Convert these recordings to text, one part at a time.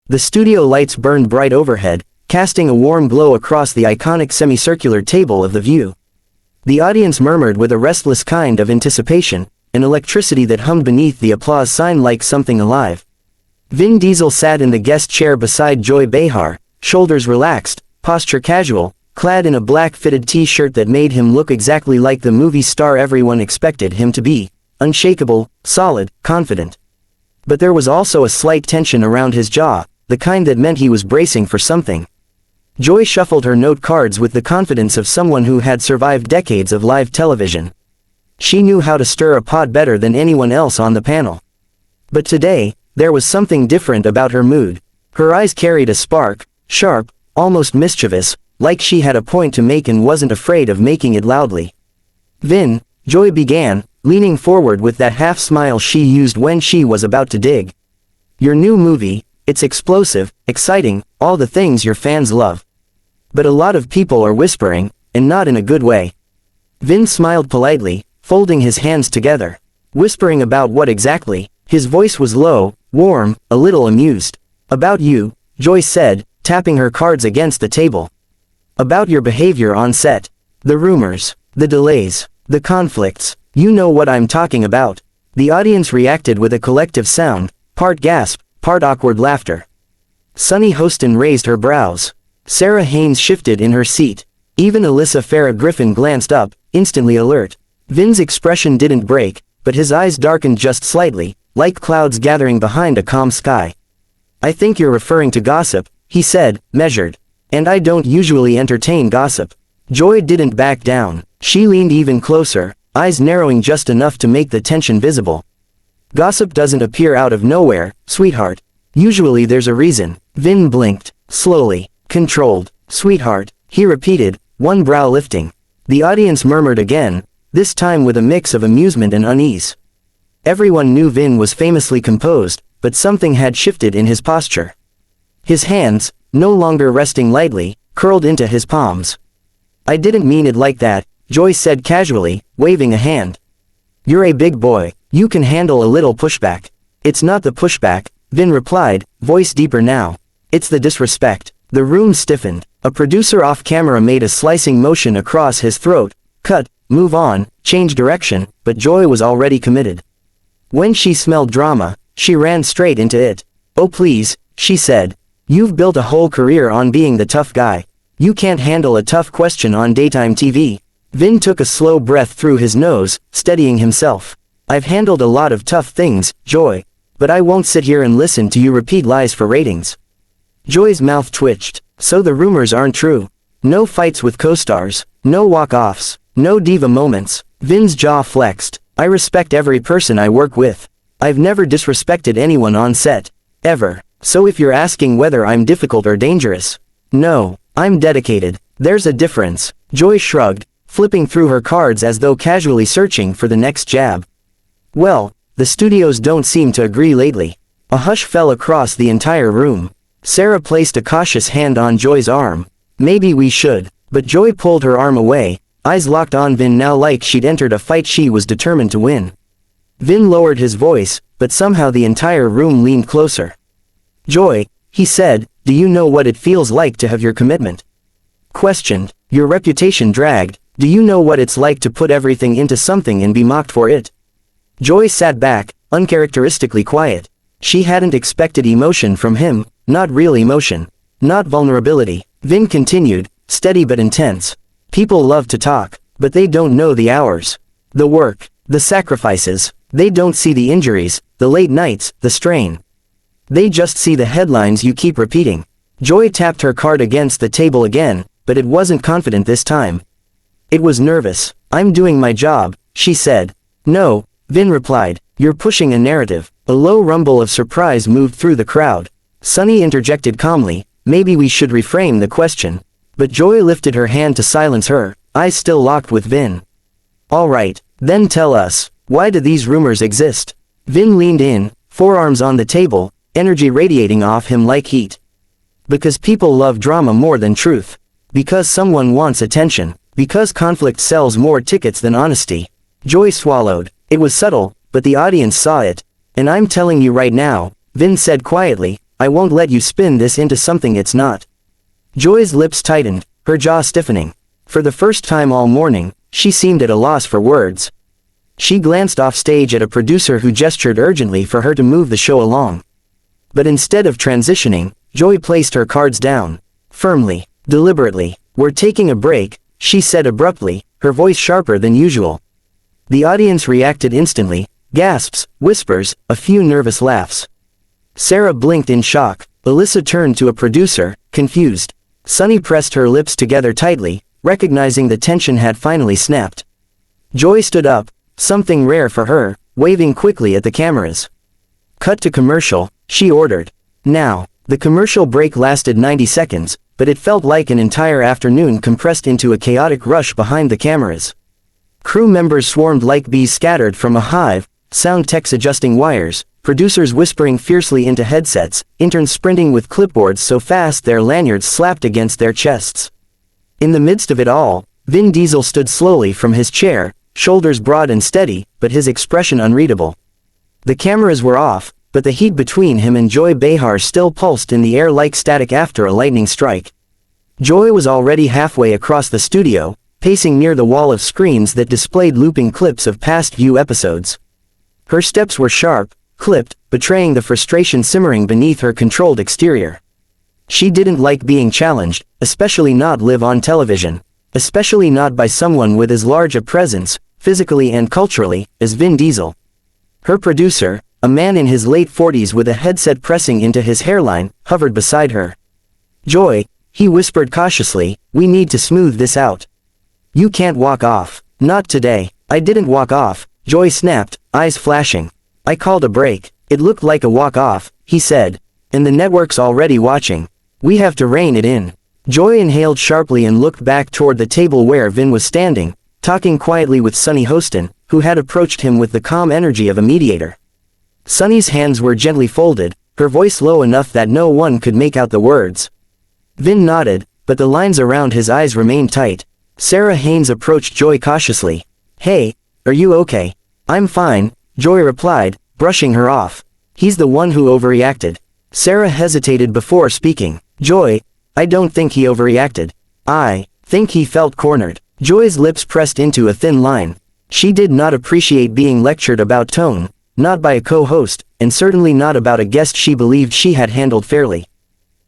The studio lights burned bright overhead, casting a warm glow across the iconic semicircular table of The View. The audience murmured with a restless kind of anticipation, an electricity that hummed beneath the applause sign like something alive. Vin Diesel sat in the guest chair beside Joy Behar, shoulders relaxed, posture casual, clad in a black fitted t-shirt that made him look exactly like the movie star everyone expected him to be, unshakable, solid, confident. But there was also a slight tension around his jaw, the kind that meant he was bracing for something. Joy shuffled her note cards with the confidence of someone who had survived decades of live television. She knew how to stir a pot better than anyone else on the panel. But today, there was something different about her mood. Her eyes carried a spark, sharp, almost mischievous, like she had a point to make and wasn't afraid of making it loudly. Vin, Joy began, leaning forward with that half-smile she used when she was about to dig. Your new movie, it's explosive, exciting, all the things your fans love. But a lot of people are whispering, and not in a good way. Vin smiled politely, folding his hands together. Whispering about what exactly? His voice was low, warm, a little amused. About you, Joy said, tapping her cards against the table. About your behavior on set. The rumors, the delays, the conflicts. You know what I'm talking about. The audience reacted with a collective sound, part gasp, part awkward laughter. Sunny Hostin raised her brows. Sarah Haynes shifted in her seat. Even Alyssa Farah Griffin glanced up, instantly alert. Vin's expression didn't break, but his eyes darkened just slightly, like clouds gathering behind a calm sky. I think you're referring to gossip, he said, measured. And I don't usually entertain gossip. Joy didn't back down. She leaned even closer, eyes narrowing just enough to make the tension visible. Gossip doesn't appear out of nowhere, sweetheart. Usually there's a reason. Vin blinked, slowly. Controlled. Sweetheart, he repeated, one brow lifting. The audience murmured again, this time with a mix of amusement and unease. Everyone knew Vin was famously composed, but something had shifted in his posture. His hands, no longer resting lightly, curled into his palms. I didn't mean it like that, Joy said casually, waving a hand. You're a big boy, you can handle a little pushback. It's not the pushback, Vin replied, voice deeper now. It's the disrespect. The room stiffened. A producer off camera made a slicing motion across his throat. Cut, move on, change direction, but Joy was already committed. When she smelled drama, she ran straight into it. Oh please, she said. You've built a whole career on being the tough guy. You can't handle a tough question on daytime TV. Vin took a slow breath through his nose, steadying himself. I've handled a lot of tough things, Joy. But I won't sit here and listen to you repeat lies for ratings. Joy's mouth twitched. So the rumors aren't true. No fights with co-stars, no walk-offs, no diva moments. Vin's jaw flexed. I respect every person I work with. I've never disrespected anyone on set. Ever. So if you're asking whether I'm difficult or dangerous. No, I'm dedicated. There's a difference. Joy shrugged, flipping through her cards as though casually searching for the next jab. Well, the studios don't seem to agree lately. A hush fell across the entire room. Sarah placed a cautious hand on Joy's arm. Maybe we should. But Joy pulled her arm away, eyes locked on Vin now like she'd entered a fight she was determined to win. Vin lowered his voice, but somehow the entire room leaned closer. Joy, he said, do you know what it feels like to have your commitment questioned, your reputation dragged? Do you know what it's like to put everything into something and be mocked for it? Joy sat back, uncharacteristically quiet. She hadn't expected emotion from him. Not real emotion. Not vulnerability. Vin continued, steady but intense. People love to talk, but they don't know the hours. The work. The sacrifices. They don't see the injuries, the late nights, the strain. They just see the headlines you keep repeating. Joy tapped her card against the table again, but it wasn't confident this time. It was nervous. I'm doing my job, she said. No, Vin replied. You're pushing a narrative. A low rumble of surprise moved through the crowd. Sunny interjected calmly, maybe we should reframe the question. But Joy lifted her hand to silence her, eyes still locked with Vin. All right, then tell us, why do these rumors exist? Vin leaned in, forearms on the table, energy radiating off him like heat. Because people love drama more than truth. Because someone wants attention. Because conflict sells more tickets than honesty. Joy swallowed. It was subtle, but the audience saw it. And I'm telling you right now, Vin said quietly, I won't let you spin this into something it's not. Joy's lips tightened, her jaw stiffening. For the first time all morning, she seemed at a loss for words. She glanced off stage at a producer who gestured urgently for her to move the show along. But instead of transitioning, Joy placed her cards down. Firmly, deliberately. We're taking a break, she said abruptly, her voice sharper than usual. The audience reacted instantly, gasps, whispers, a few nervous laughs. Sarah blinked in shock. Alyssa turned to a producer, confused. Sunny pressed her lips together tightly, recognizing the tension had finally snapped. Joy stood up, something rare for her, waving quickly at the cameras. Cut to commercial, she ordered. Now, the commercial break lasted 90 seconds, but it felt like an entire afternoon compressed into a chaotic rush behind the cameras. Crew members swarmed like bees scattered from a hive, sound techs adjusting wires, producers whispering fiercely into headsets, interns sprinting with clipboards so fast their lanyards slapped against their chests. In the midst of it all, Vin Diesel stood slowly from his chair, shoulders broad and steady, but his expression unreadable. The cameras were off, but the heat between him and Joy Behar still pulsed in the air like static after a lightning strike. Joy was already halfway across the studio, pacing near the wall of screens that displayed looping clips of past View episodes. Her steps were sharp, clipped, betraying the frustration simmering beneath her controlled exterior. She didn't like being challenged, especially not live on television, especially not by someone with as large a presence, physically and culturally, as Vin Diesel. Her producer, a man in his late 40s with a headset pressing into his hairline, hovered beside her. Joy, he whispered cautiously, we need to smooth this out. You can't walk off. Not today. I didn't walk off, Joy snapped, eyes flashing. I called a break. It looked like a walk-off, he said. And the network's already watching. We have to rein it in. Joy inhaled sharply and looked back toward the table where Vin was standing, talking quietly with Sunny Hostin, who had approached him with the calm energy of a mediator. Sunny's hands were gently folded, her voice low enough that no one could make out the words. Vin nodded, but the lines around his eyes remained tight. Sarah Haynes approached Joy cautiously. Hey, are you okay? I'm fine, Joy replied, brushing her off. He's the one who overreacted. Sarah hesitated before speaking. Joy, I don't think he overreacted. I think he felt cornered. Joy's lips pressed into a thin line. She did not appreciate being lectured about tone, not by a co-host, and certainly not about a guest she believed she had handled fairly.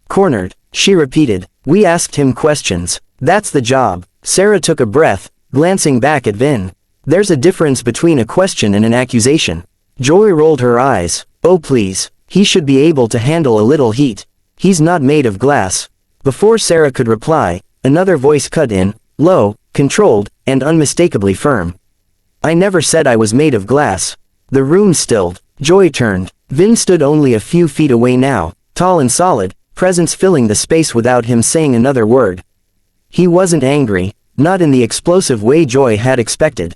Cornered, she repeated. We asked him questions. That's the job. Sarah took a breath, glancing back at Vin. There's a difference between a question and an accusation. Joy rolled her eyes. Oh please, he should be able to handle a little heat. He's not made of glass. Before Sarah could reply, another voice cut in, low, controlled, and unmistakably firm. I never said I was made of glass. The room stilled. Joy turned. Vin stood only a few feet away now, tall and solid, presence filling the space without him saying another word. He wasn't angry, not in the explosive way Joy had expected.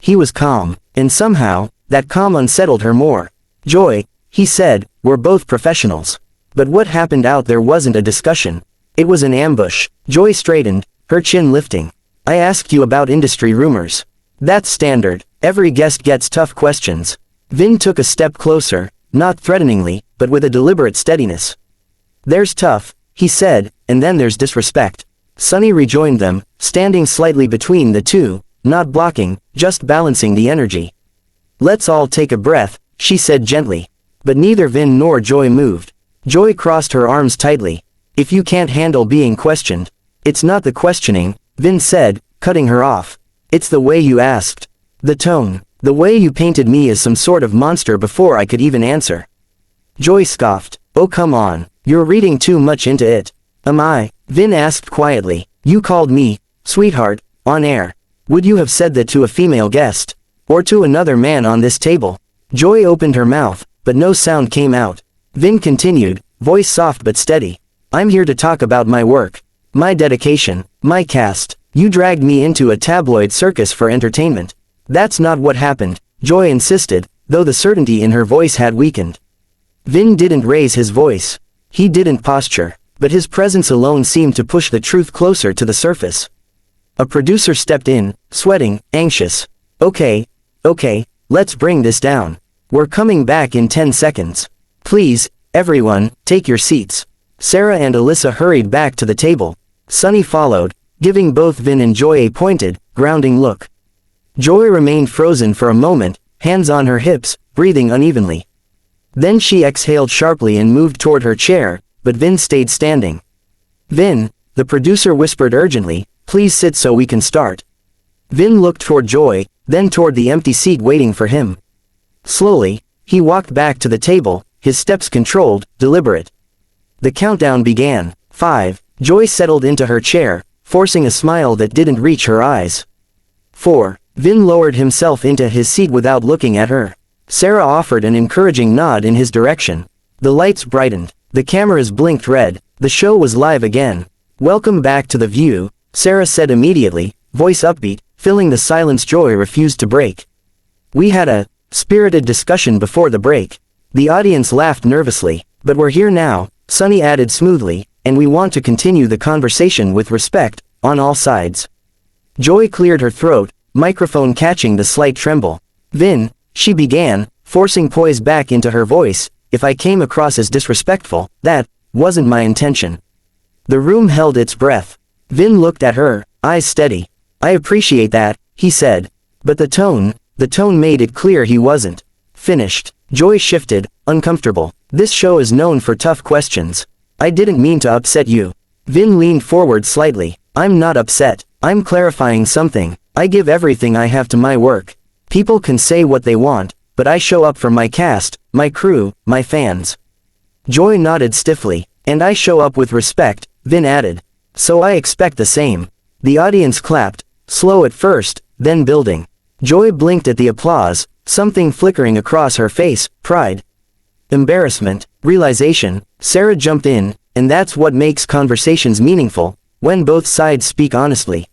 He was calm, and somehow, that calm unsettled her more. Joy, he said, we're both professionals. But what happened out there wasn't a discussion. It was an ambush. Joy straightened, her chin lifting. I asked you about industry rumors. That's standard. Every guest gets tough questions. Vin took a step closer, not threateningly, but with a deliberate steadiness. There's tough, he said, and then there's disrespect. Sunny rejoined them, standing slightly between the two, not blocking, just balancing the energy. Let's all take a breath, she said gently. But neither Vin nor Joy moved. Joy crossed her arms tightly. If you can't handle being questioned, it's not the questioning, Vin said, cutting her off. It's the way you asked. The tone. The way you painted me as some sort of monster before I could even answer. Joy scoffed. Oh come on, you're reading too much into it. Am I? Vin asked quietly. You called me, sweetheart, on air. Would you have said that to a female guest? Or to another man on this table? Joy opened her mouth, but no sound came out. Vin continued, voice soft but steady. I'm here to talk about my work. My dedication, my cast. You dragged me into a tabloid circus for entertainment. That's not what happened, Joy insisted, though the certainty in her voice had weakened. Vin didn't raise his voice. He didn't posture, but his presence alone seemed to push the truth closer to the surface. A producer stepped in, sweating, anxious. Okay, let's bring this down. We're coming back in 10 seconds. Please, Everyone, take your seats. Sarah and Alyssa hurried back to the table. Sunny followed, giving both Vin and Joy a pointed, grounding look. Joy remained frozen for a moment, hands on her hips, breathing unevenly. Then she exhaled sharply and moved toward her chair, but Vin stayed standing. Vin, the producer whispered urgently, please sit so we can start. Vin looked toward Joy, then toward the empty seat waiting for him. Slowly, he walked back to the table, his steps controlled, deliberate. The countdown began. 5. Joy settled into her chair, forcing a smile that didn't reach her eyes. 4. Vin lowered himself into his seat without looking at her. Sarah offered an encouraging nod in his direction. The lights brightened. The cameras blinked red. The show was live again. Welcome back to The View, Sarah said immediately, voice upbeat, filling the silence Joy refused to break. We had a spirited discussion before the break. The audience laughed nervously. But we're here now, Sunny added smoothly, and we want to continue the conversation with respect, on all sides. Joy cleared her throat, microphone catching the slight tremble. Vin, she began, forcing poise back into her voice, if I came across as disrespectful, that wasn't my intention. The room held its breath. Vin looked at her, eyes steady. I appreciate that, he said. But the tone made it clear he wasn't finished. Joy shifted, uncomfortable. This show is known for tough questions. I didn't mean to upset you. Vin leaned forward slightly. I'm not upset. I'm clarifying something. I give everything I have to my work. People can say what they want, but I show up for my cast, my crew, my fans. Joy nodded stiffly. And I show up with respect, Vin added. So I expect the same. The audience clapped, slow at first, then building. Joy blinked at the applause, something flickering across her face, pride. Embarrassment, realization. Sarah jumped in, and that's what makes conversations meaningful, when both sides speak honestly.